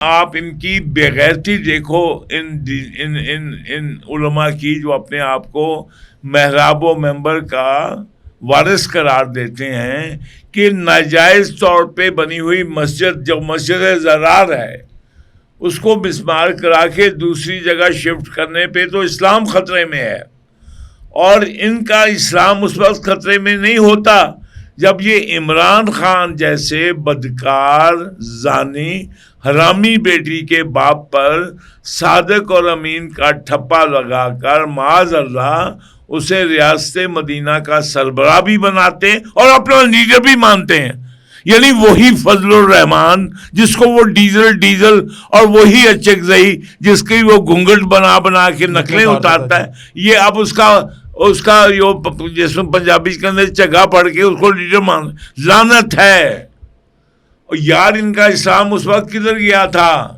آپ ان کی بےغیرتی دیکھو، ان علماء کی جو اپنے آپ کو محراب و منبر کا وارث قرار دیتے ہیں، کہ ناجائز طور پہ بنی ہوئی مسجد جو مسجد زرار ہے اس کو مسمار کرا کے دوسری جگہ شفٹ کرنے پہ تو اسلام خطرے میں ہے، اور ان کا اسلام اس وقت خطرے میں نہیں ہوتا جب یہ عمران خان جیسے بدکار، زانی، حرامی بیٹی کے باپ پر صادق اور امین کا ٹھپا لگا کر معاذ اللہ اسے ریاست مدینہ کا سربراہ بھی بناتے اور اپنا لیڈر بھی مانتے ہیں. یعنی وہی فضل الرحمان جس کو وہ ڈیزل اور وہی اچکزئی جس کی وہ گھونگھٹ بنا بنا کے نقلیں اتارتا ہے، یہ اب اس کا جس میں پنجابی کے اندر چگا پڑھ کے اس کو لیڈر مان. لعنت ہے. اور یار ان کا اسلام اس وقت کدھر گیا تھا؟